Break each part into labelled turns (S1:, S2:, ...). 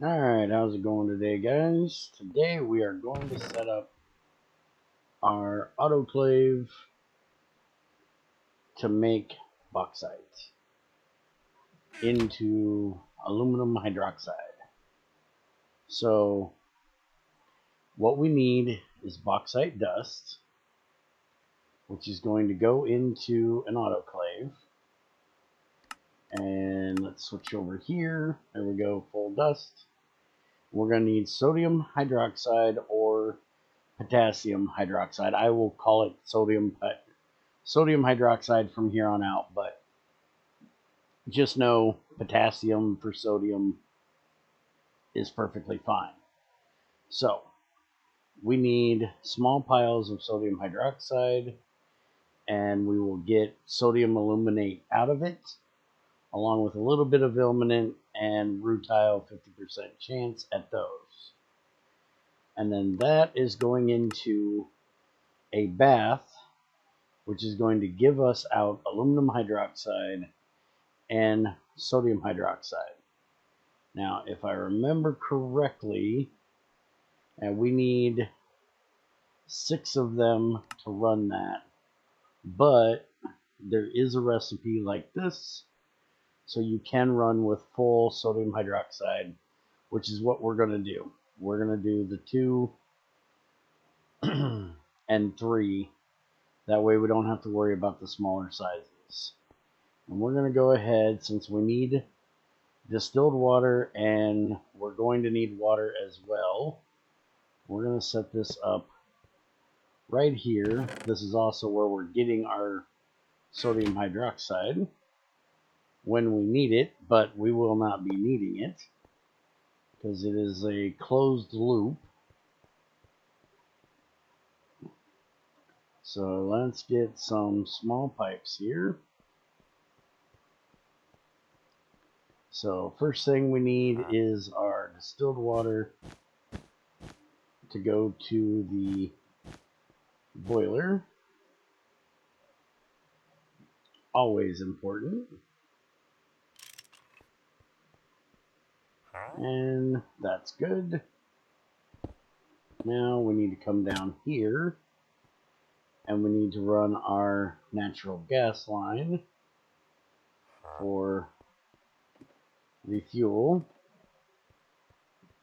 S1: Alright, how's it going today, guys? Today we are going to set up our autoclave to make bauxite into aluminum hydroxide. So, what we need is bauxite dust, which is going to go into an autoclave. And let's switch over here. There we go, full dust. We're going to need sodium hydroxide or potassium hydroxide. I will call it sodium hydroxide from here on out, but just know potassium for sodium is perfectly fine. So we need small piles of sodium hydroxide, and we will get sodium aluminate out of it, along with a little bit of ilmenite and rutile, 50% chance at those. And then that is going into a bath, which is going to give us out aluminum hydroxide and sodium hydroxide. Now, if I remember correctly, we need 6 of them to run that, but there is a recipe like this, so you can run with full sodium hydroxide, which is what we're going to do. We're going to do the 2 and 3. That way we don't have to worry about the smaller sizes. And we're going to go ahead, since we need distilled water and we're going to need water as well, we're going to set this up right here. This is also where we're getting our sodium hydroxide when we need it, but we will not be needing it because it is a closed loop. So let's get some small pipes here. So first thing we need is our distilled water to go to the boiler. Always important. And that's good. Now we need to come down here and we need to run our natural gas line for the fuel,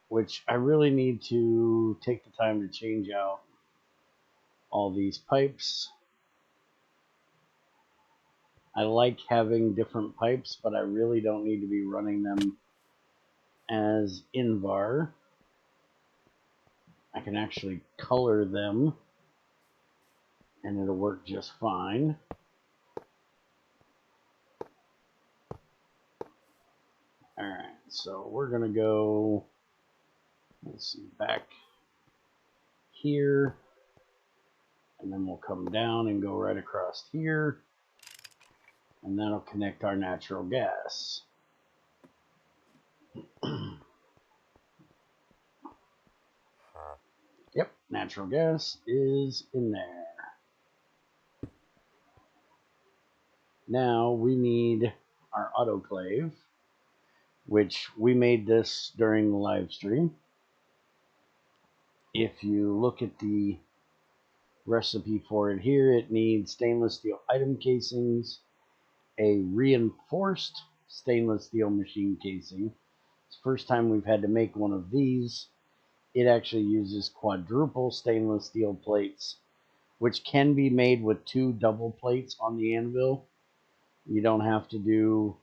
S1: which I really need to take the time to change out all these pipes. I like having different pipes, but I really don't need to be running them as Invar. I can actually color them and it'll work just fine. Alright, so we're gonna go, let's see, back here, and then we'll come down and go right across here, and that'll connect our natural gas. Yep, natural gas is in there. Now we need our autoclave, which we made this during the live stream. If you look at the recipe for it here, it needs stainless steel item casings, a reinforced stainless steel machine casing. It's the first time we've had to make one of these. It actually uses quadruple stainless steel plates, which can be made with 2 double plates on the anvil. You don't have to do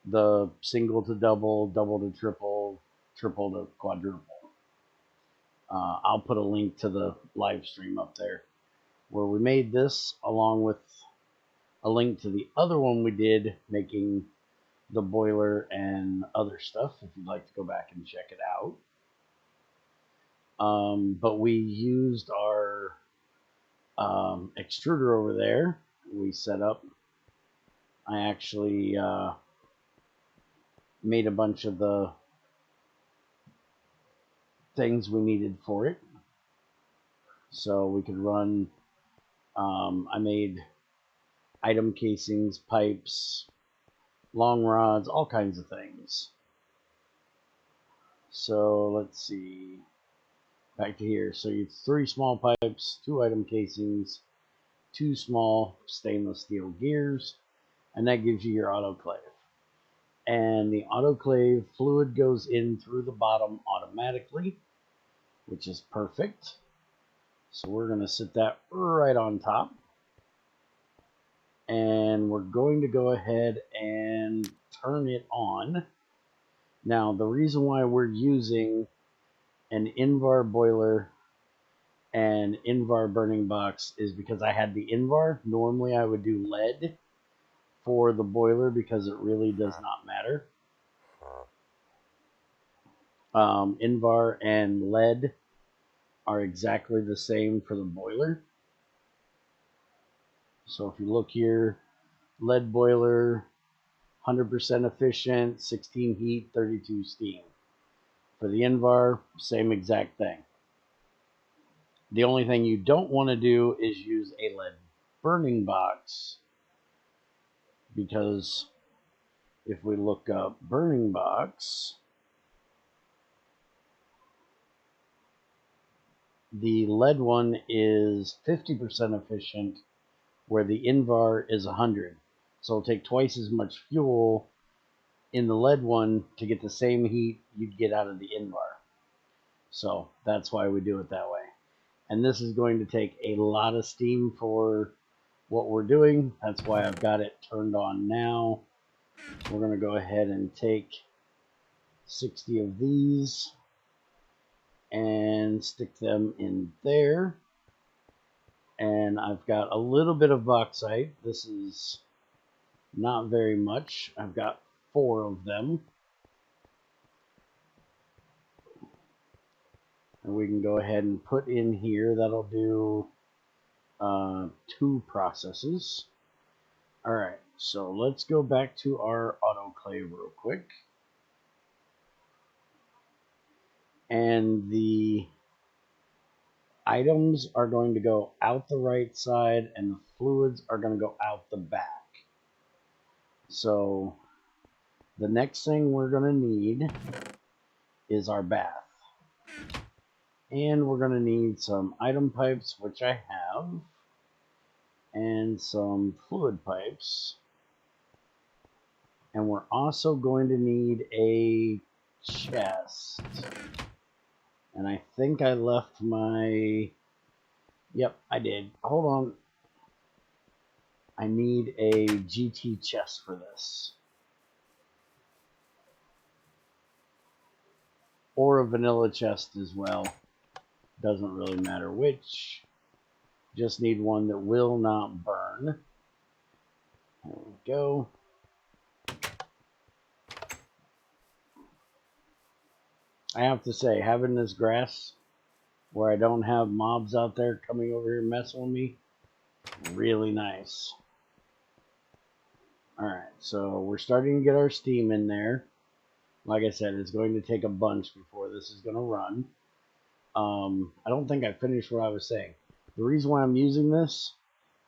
S1: the single to double, double to triple, triple to quadruple. I'll put a link to the live stream up there where we made this, along with a link to the other one we did making the boiler and other stuff if you'd like to go back and check it out. But we used our extruder over there. We set up. I actually made a bunch of the things we needed for it so we could run. I made item casings, pipes, long rods, all kinds of things. So let's see. Back to here. So you have 3 small pipes, 2 item casings, 2 small stainless steel gears, and that gives you your autoclave. And the autoclave fluid goes in through the bottom automatically, which is perfect. So we're going to sit that right on top. And we're going to go ahead and turn it on. Now, the reason why we're using an Invar boiler and Invar burning box is because I had the Invar. Normally I would do lead for the boiler because it really does not matter. Invar and lead are exactly the same for the boiler. So if you look here, lead boiler, 100% efficient, 16 heat, 32 steam. For the Invar, same exact thing. The only thing you don't want to do is use a lead burning box, because if we look up burning box, the lead one is 50% efficient, where the Invar is 100. So it'll take twice as much fuel in the lead one to get the same heat you'd get out of the Invar. So that's why we do it that way. And this is going to take a lot of steam for what we're doing. That's why I've got it turned on now. So we're going to go ahead and take 60 of these and stick them in there. And I've got a little bit of bauxite. This is not very much. I've got 4 of them. And we can go ahead and put in here. That'll do 2 processes. Alright, so let's go back to our autoclave real quick. And the items are going to go out the right side, and the fluids are going to go out the back. So the next thing we're going to need is our bath. And we're going to need some item pipes, which I have, and some fluid pipes. And we're also going to need a chest. And I think I left my... Yep, I did. Hold on. I need a GT chest for this. Or a vanilla chest as well. Doesn't really matter which. Just need one that will not burn. There we go. I have to say, having this grass where I don't have mobs out there coming over here messing with me, really nice. Alright, so we're starting to get our steam in there. Like I said, it's going to take a bunch before this is going to run. I don't think I finished what I was saying. The reason why I'm using this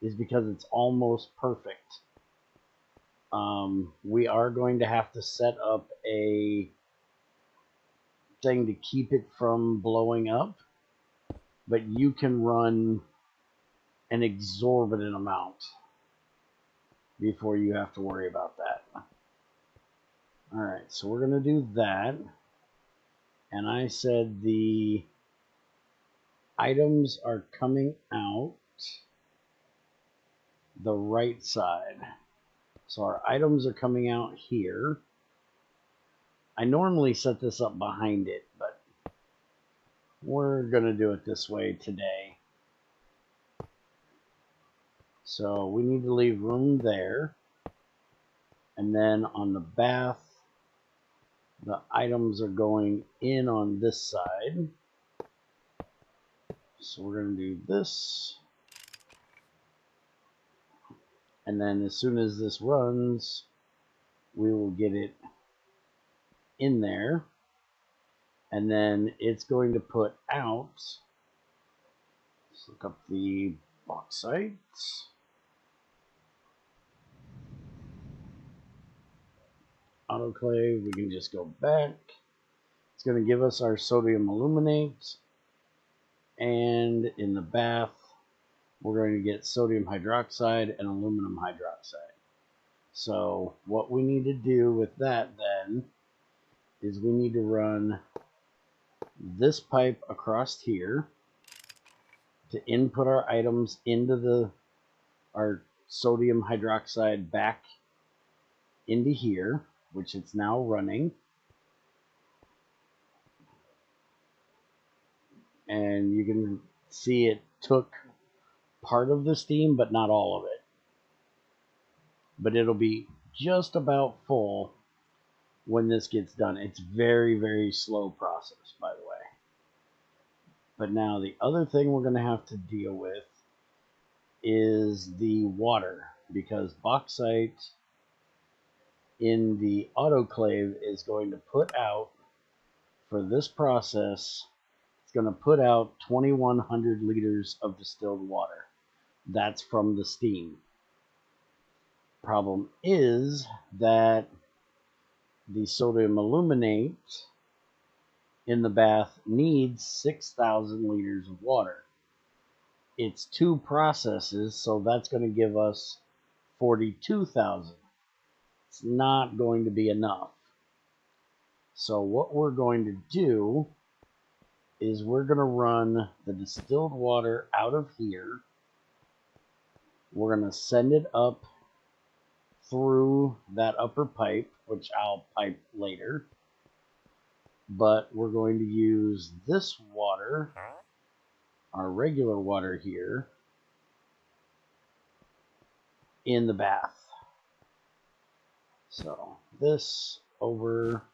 S1: is because it's almost perfect. We are going to have to set up a thing to keep it from blowing up, but you can run an exorbitant amount before you have to worry about that. Alright, so we're going to do that. And I said the items are coming out the right side. So our items are coming out here. I normally set this up behind it, but we're going to do it this way today. So we need to leave room there. And then on the bath, the items are going in on this side. So we're going to do this. And then as soon as this runs, we will get it in there. And then it's going to put out, let's look up the bauxite. Autoclave, we can just go back. It's going to give us our sodium aluminate, and in the bath, we're going to get sodium hydroxide and aluminum hydroxide. So what we need to do with that then is we need to run this pipe across here to input our items into our sodium hydroxide back into here, which it's now running. And you can see it took part of the steam, but not all of it. But it'll be just about full when this gets done. It's very, very slow process, by the way. But now the other thing we're going to have to deal with is the water, because bauxite in the autoclave is going to put out, for this process, it's going to put out 2,100 liters of distilled water. That's from the steam. Problem is that the sodium aluminate in the bath needs 6,000 liters of water. It's 2 processes, so that's going to give us 42,000. It's not going to be enough. So what we're going to do is we're going to run the distilled water out of here. We're going to send it up through that upper pipe, which I'll pipe later. But we're going to use this water, our regular water here, in the bath. So this over,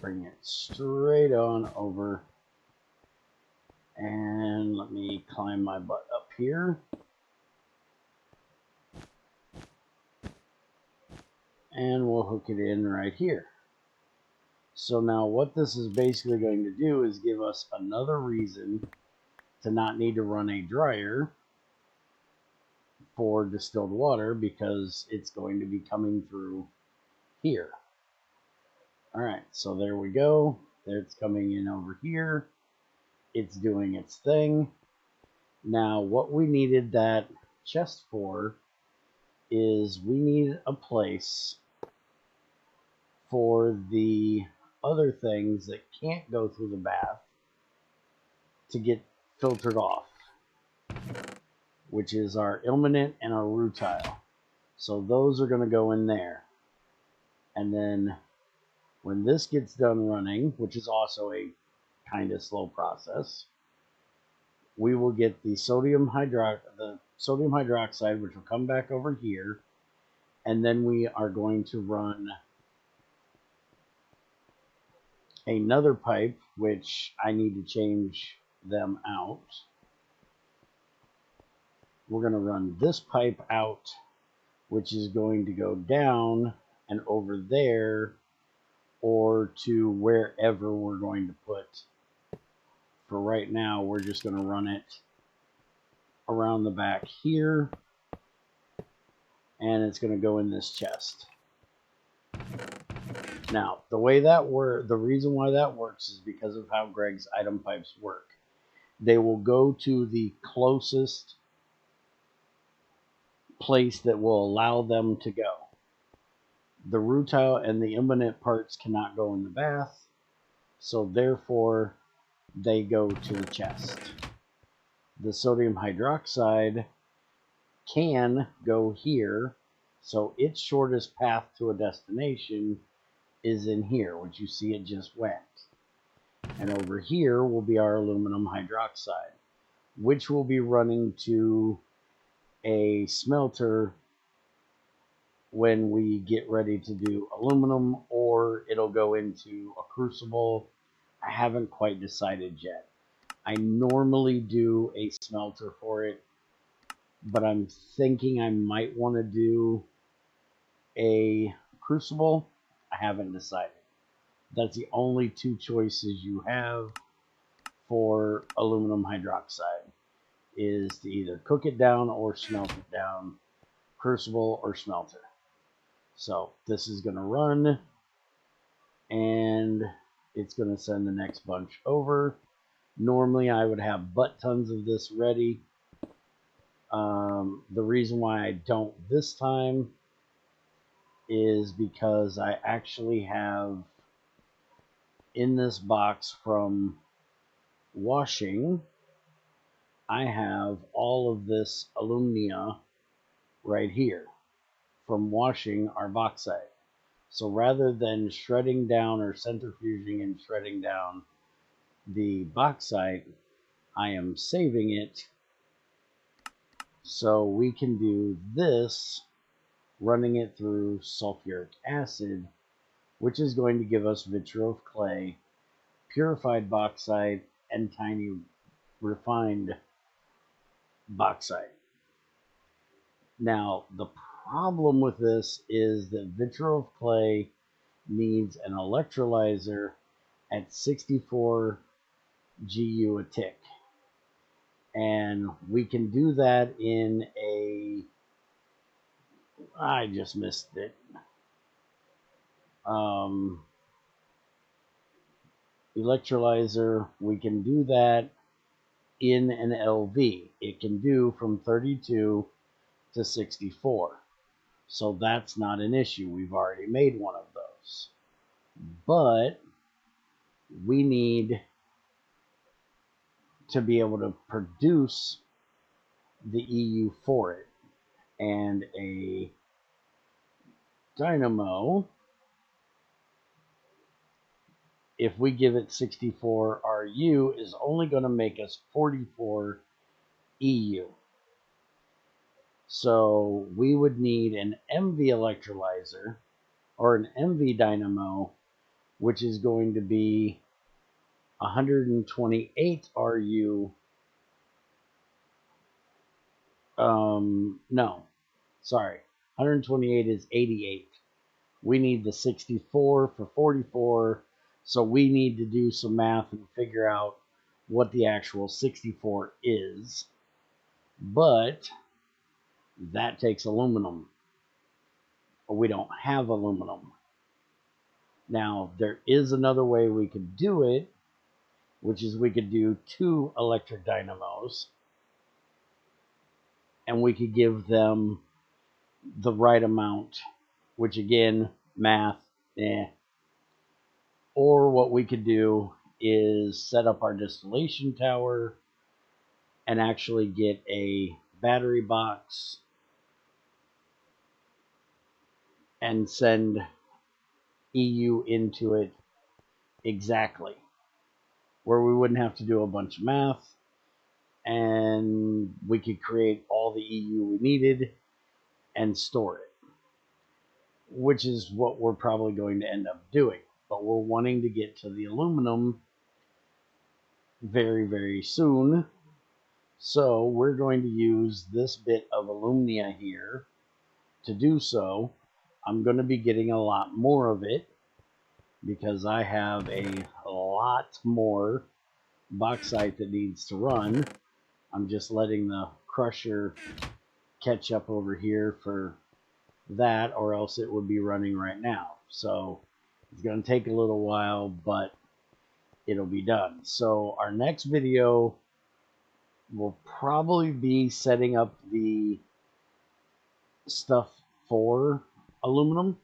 S1: bring it straight on over, and let me climb my butt up here. And we'll hook it in right here. So now what this is basically going to do is give us another reason to not need to run a dryer for distilled water, because it's going to be coming through here. Alright, so there we go. It's coming in over here. It's doing its thing. Now what we needed that chest for is we need a place for the other things that can't go through the bath to get filtered off, which is our ilmenite and our rutile. So those are going to go in there. And then when this gets done running, which is also a kind of slow process, we will get the sodium hydroxide, which will come back over here, and then we are going to run another pipe, which I need to change them out. We're going to run this pipe out, which is going to go down and over there, or to wherever we're going to put. For right now, we're just going to run it around the back here, and it's going to go in this chest. Now, the reason why that works is because of how Greg's item pipes work. They will go to the closest place that will allow them to go. The rutile and the ilmenite parts cannot go in the bath, so therefore they go to the chest. The sodium hydroxide can go here, so its shortest path to a destination is in here, which you see it just went. And over here will be our aluminum hydroxide, which will be running to a smelter when we get ready to do aluminum, or it'll go into a crucible. I haven't quite decided yet. I normally do a smelter for it, but I'm thinking I might want to do a crucible. I haven't decided. That's the only 2 choices you have for aluminum hydroxide, is to either cook it down or smelt it down, crucible or smelter. So this is going to run, and it's going to send the next bunch over. Normally I would have butt tons of this ready. The reason why I don't this time is because I actually have in this box from washing, I have all of this alumina right here from washing our bauxite. So rather than shredding down or centrifuging and shredding down the bauxite, I am saving it so we can do this, running it through sulfuric acid, which is going to give us vitriol clay, purified bauxite, and tiny refined bauxite. Now, the problem with this is that vitriol clay needs an electrolyzer at 64 GU a tick. And we can do that in a, I just missed it. Electrolyzer, we can do that in an LV. It can do from 32 to 64. So that's not an issue. We've already made one of those. But we need to be able to produce the EU for it. And a dynamo, if we give it 64 RU, is only going to make us 44 EU. So we would need an MV electrolyzer or an MV dynamo, which is going to be 128 RU. No, sorry, 128 is 88. We need the 64 for 44, so we need to do some math and figure out what the actual 64 is. But that takes aluminum. We don't have aluminum. Now, there is another way we could do it, which is we could do 2 electric dynamos, and we could give them the right amount, which again, math, Or what we could do is set up our distillation tower and actually get a battery box and send EU into it exactly, where we wouldn't have to do a bunch of math, and we could create all the EU we needed and store it, which is what we're probably going to end up doing. But we're wanting to get to the aluminum very, very soon. So we're going to use this bit of alumina here to do so. I'm going to be getting a lot more of it because I have a lot more bauxite that needs to run. I'm just letting the crusher catch up over here for that, or else it would be running right now. So it's going to take a little while, but it'll be done. So our next video will probably be setting up the stuff for aluminum.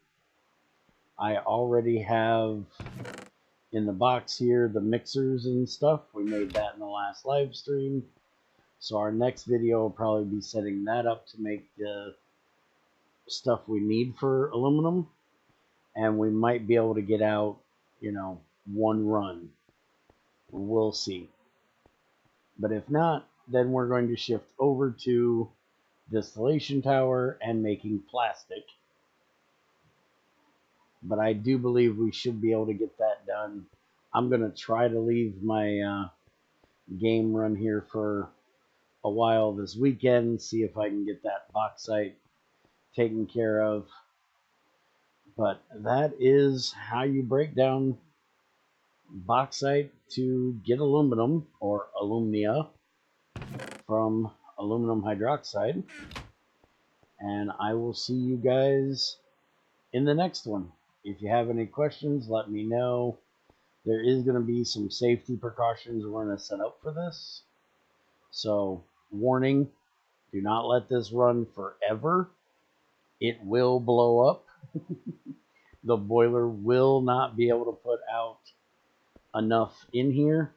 S1: I already have in the box here the mixers and stuff. We made that in the last live stream. So our next video will probably be setting that up to make the stuff we need for aluminum. And we might be able to get out, one run. We'll see. But if not, then we're going to shift over to distillation tower and making plastic. But I do believe we should be able to get that done. I'm going to try to leave my game run here for a while this weekend, see if I can get that bauxite taken care of. But that is how you break down bauxite to get aluminum, or alumina, from aluminum hydroxide. And I will see you guys in the next one. If you have any questions, let me know. There is going to be some safety precautions we're going to set up for this. So, warning, do not let this run forever. It will blow up. The boiler will not be able to put out enough in here,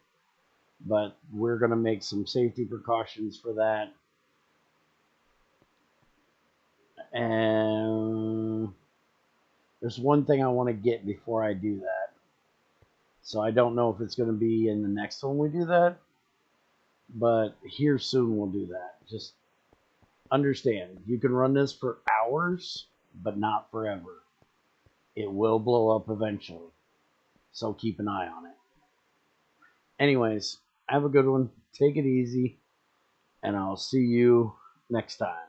S1: but we're going to make some safety precautions for that. And there's one thing I want to get before I do that. So I don't know if it's going to be in the next one we do that, but here soon we'll do that. Just understand, you can run this for hours, but not forever. It will blow up eventually, so keep an eye on it. Anyways, have a good one. Take it easy, and I'll see you next time.